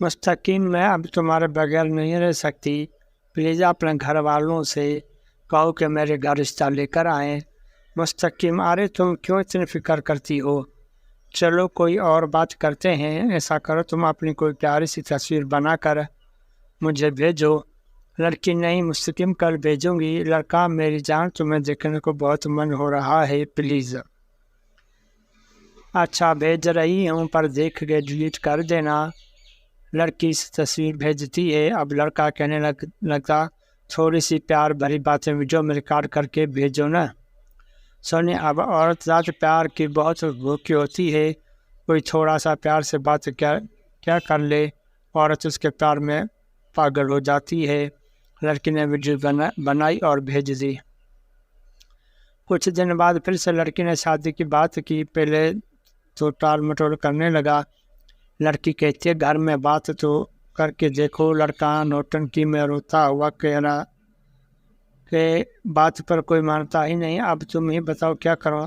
مستقیم میں اب تمہارے بغیر نہیں رہ سکتی، پلیز اپنے گھر والوں سے کہو کہ میرے گھر رشتہ لے کر آئیں۔ مستقیم، ارے تم کیوں اتنی فکر کرتی ہو؟ چلو کوئی اور بات کرتے ہیں، ایسا کرو تم اپنی کوئی پیاری سی تصویر بنا کر مجھے بھیجو۔ لڑکی، نہیں مستقیم، کل بھیجوں گی۔ لڑکا، میری جان تمہیں دیکھنے کو بہت من ہو رہا ہے، پلیز۔ اچھا بھیج رہی ہوں، پر دیکھ کے ڈیلیٹ کر دینا۔ لڑکی تصویر بھیجتی ہے۔ اب لڑکا کہنے لگتا، تھوڑی سی پیار بھری باتیں ویڈیو میں ریکارڈ کر کے بھیجو نا۔ سونی، اب عورت ذات پیار کی بہت بھوکی ہوتی ہے، کوئی تھوڑا سا پیار سے بات کیا کر لے، عورت اس کے پیار میں پاگل ہو جاتی ہے۔ لڑکی نے ویڈیو بنائی اور بھیج دی۔ کچھ دن بعد پھر سے لڑکی نے شادی کی بات کی۔ پہلے تو ٹال مٹول کرنے لگا۔ لڑکی کہتی ہے، گھر میں بات تو کر کے دیکھو۔ لڑکا نوٹنکی میں روتا ہوا کہہ رہا کہ بات پر کوئی مانتا ہی نہیں، اب تم ہی بتاؤ کیا کرو۔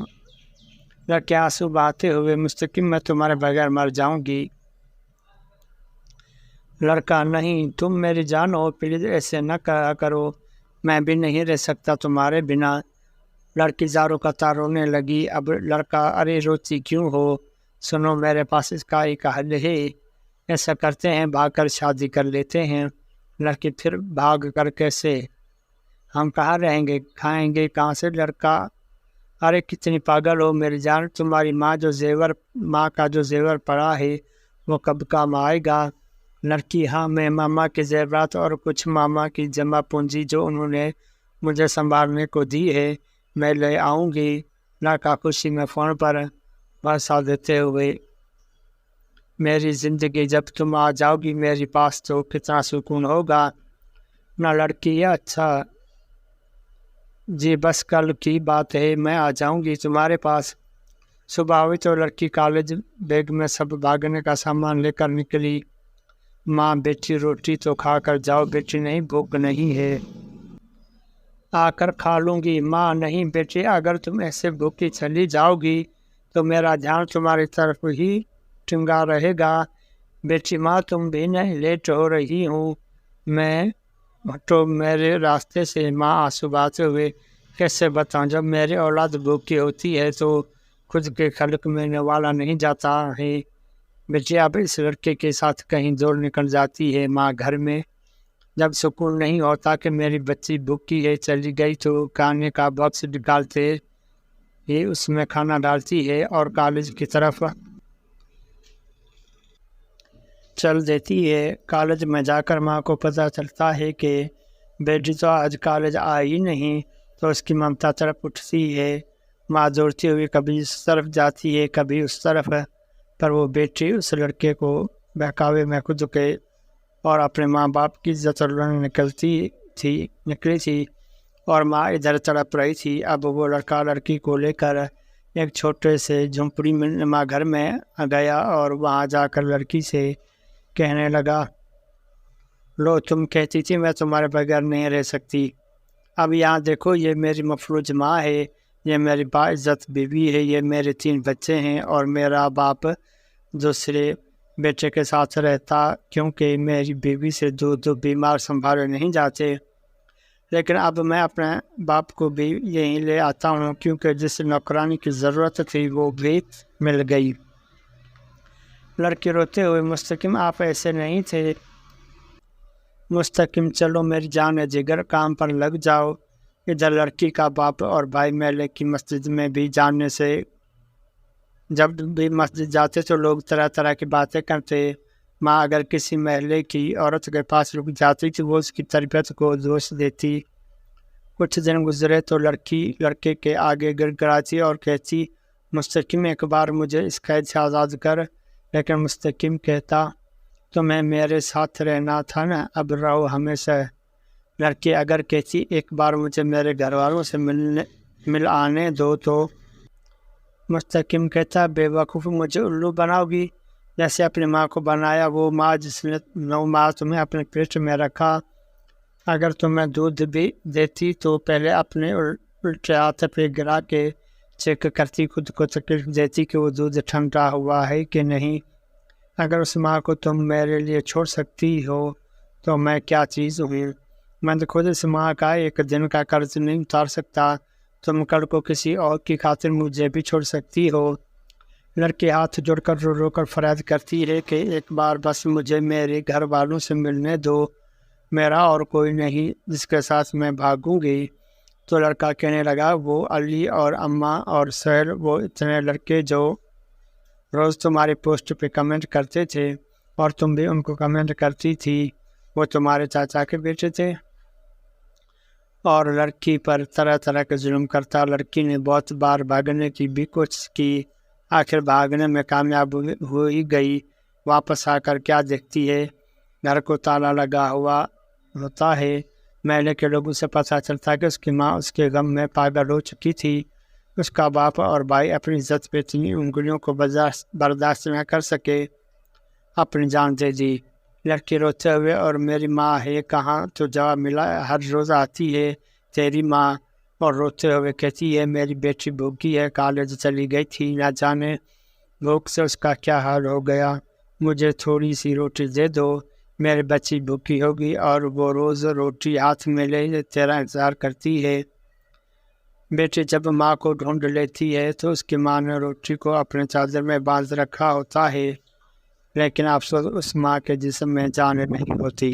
لڑکے آنسو بہاتے ہوئے، مستقیم میں تمہارے بغیر مر جاؤں گی۔ لڑکا، نہیں تم میری جان ہو، پلیز ایسے نہ کہا کرو، میں بھی نہیں رہ سکتا تمہارے بنا۔ لڑکی زاروں کا تار رونے لگی۔ اب لڑکا، ارے روتی کیوں ہو، سنو میرے پاس اس کا ایک حل ہے، ایسا کرتے ہیں بھاگ کر شادی کر لیتے ہیں۔ لڑکی، پھر بھاگ کر کیسے؟ ہم کہاں رہیں گے، کھائیں گے کہاں سے؟ لڑکا، ارے کتنی پاگل ہو میری جان، تمہاری ماں کا جو زیور پڑا ہے وہ کب کام آئے گا؟ لڑکی، ہاں میں ماما کے زیورات اور کچھ ماما کی جمع پونجی جو انہوں نے مجھے سنبھالنے کو دی ہے میں لے آؤں گی۔ لڑکا خوشی میں فون پر بھروسہ دیتے ہوئے، میری زندگی جب تم آ جاؤ گی میرے پاس تو کتنا سکون ہوگا نا۔ لڑکی، اچھا جی، بس کل کی بات ہے، میں آ جاؤں گی تمہارے پاس۔ صبح ہوئی تو لڑکی کالج بیگ میں سب بھاگنے کا سامان لے کر نکلی۔ ماں، بیٹی روٹی تو کھا کر جاؤ۔ بیٹی، نہیں بھوک نہیں ہے، آ کر کھا لوں گی۔ ماں، نہیں بیٹی، اگر تم ایسے بھوکی چلی جاؤ گی تو میرا دھیان تمہاری طرف ہی ٹنگا رہے گا۔ بیٹی، ماں تم بھی نہیں لیٹ ہو رہی ہوں، میں ہٹو میرے راستے سے۔ ماں آنسو بہاتے ہوئے، کیسے بتاؤں، جب میری اولاد بھوکی ہوتی ہے تو خود کے خلق میں نوالا نہیں جاتا ہے۔ بیٹی، اب اس لڑکے کے ساتھ کہیں دور نکل جاتی ہے۔ ماں، گھر میں جب سکون نہیں ہوتا کہ میری بچی بھوکی ہے چلی گئی تو کھانے کا باکس نکالتے ہی اس میں کھانا ڈالتی ہے اور کالج کی طرف چل دیتی ہے۔ کالج میں جا کر ماں کو پتہ چلتا ہے کہ بیٹی تو آج کالج آئی نہیں تو اس کی ممتا طرف اٹھتی ہے۔ ماں دوڑتی ہوئی کبھی اس طرف جاتی ہے کبھی اس طرف، پر وہ بیٹی اس لڑکے کو بہکاوے میں خود کے اور اپنے ماں باپ کی عزت نکلی تھی اور ماں ادھر تڑپ رہی تھی۔ اب وہ لڑکا لڑکی کو لے کر ایک چھوٹے سے جھونپڑی نما گھر میں گیا اور وہاں جا کر لڑکی سے کہنے لگا، لو تم کہتی تھی میں تمہارے بغیر نہیں رہ سکتی، اب یہاں دیکھو، یہ میری مفلوج ماں ہے، یہ میری باعزت بیوی ہے، یہ میرے 3 بچے ہیں اور میرا باپ دوسرے بیٹے کے ساتھ رہتا کیونکہ میری بیوی سے دو بیمار سنبھالے نہیں جاتے، لیکن اب میں اپنے باپ کو بھی یہیں لے آتا ہوں کیونکہ جس نوکرانی کی ضرورت تھی وہ بھی مل گئی۔ لڑکی روتے ہوئے، مستقیم آپ ایسے نہیں تھے۔ مستقیم، چلو میری جان جگر، کام پر لگ جاؤ۔ ادھر لڑکی کا باپ اور بھائی میلے کی مسجد میں بھی جاننے سے جب بھی مسجد جاتے تو لوگ طرح طرح کی باتیں کرتے۔ ماں اگر کسی محلے کی عورت کے پاس رک جاتی تو وہ اس کی تربیت کو دوش دیتی۔ کچھ دن گزرے تو لڑکی لڑکے کے آگے گر گڑاتی اور کہتی، مستقیم ایک بار مجھے اس قید سے آزاد کر۔ لیکن مستقیم کہتا، تمہیں میرے ساتھ رہنا تھا نا، اب رہو ہمیشہ۔ لڑکی اگر کہتی، ایک بار مجھے میرے گھر والوں سے مل آنے دو تو۔ مستقیم کہتا، بے وقوف، مجھے الو بناؤ گی جیسے اپنی ماں کو بنایا، وہ ماں جس نے 9 ماہ تمہیں اپنے پیٹ میں رکھا۔ اگر تمہیں دودھ بھی دیتی تو پہلے اپنے الٹے ہاتھ پہ گرا کے چیک کرتی، خود کو تکلیف دیتی کہ وہ دودھ ٹھنڈا ہوا ہے کہ نہیں۔ اگر اس ماں کو تم میرے لیے چھوڑ سکتی ہو تو میں کیا چیز ہوں؟ میں تو خود اس ماں کا ایک دن کا قرض نہیں اتار سکتا، تم کل کو کسی اور کی خاطر مجھے بھی چھوڑ سکتی ہو۔ لڑکی ہاتھ جوڑ کر رو رو کر فریاد کرتی ہے کہ ایک بار بس مجھے میرے گھر والوں سے ملنے دو، میرا اور کوئی نہیں جس کے ساتھ میں بھاگوں گی۔ تو لڑکا کہنے لگا، وہ علی اور اماں اور سہیل، وہ اتنے لڑکے جو روز تمہاری پوسٹ پہ کمنٹ کرتے تھے اور تم بھی ان کو کمنٹ کرتی تھی، وہ تمہارے چاچا کے بیٹے تھے اور لڑکی پر طرح طرح کے ظلم کرتا۔ لڑکی نے بہت بار بھاگنے کی بھی کوشش کی، آخر بھاگنے میں کامیاب ہوئی گئی۔ واپس آ کر کیا دیکھتی ہے، گھر کو تالا لگا ہوا ہوتا ہے۔ محلے کے لوگوں سے پتہ چلتا کہ اس کی ماں اس کے غم میں پاگل ہو چکی تھی۔ اس کا باپ اور بھائی اپنی عزت پہ اتنی انگلیوں کو برداشت نہ کر سکے، اپنی جان دے دی۔ لڑکی روتے ہوئے، اور میری ماں ہے کہاں؟ تو جواب ملا، ہر روز آتی ہے تیری ماں اور روتے ہوئے کہتی ہے میری بیٹی بھوکی ہے، کالج چلی گئی تھی، نہ جانے بھوک سے اس کا کیا حال ہو گیا، مجھے تھوڑی سی روٹی دے دو، میری بچی بھوکی ہوگی اور وہ روز روٹی ہاتھ میں لے تیرا انتظار کرتی ہے۔ بیٹی جب ماں کو ڈھونڈ لیتی ہے تو اس کی ماں نے روٹی کو اپنے چادر میں باندھ رکھا ہوتا ہے، لیکن افسوس اس ماں کے جسم میں جان نہیں ہوتی۔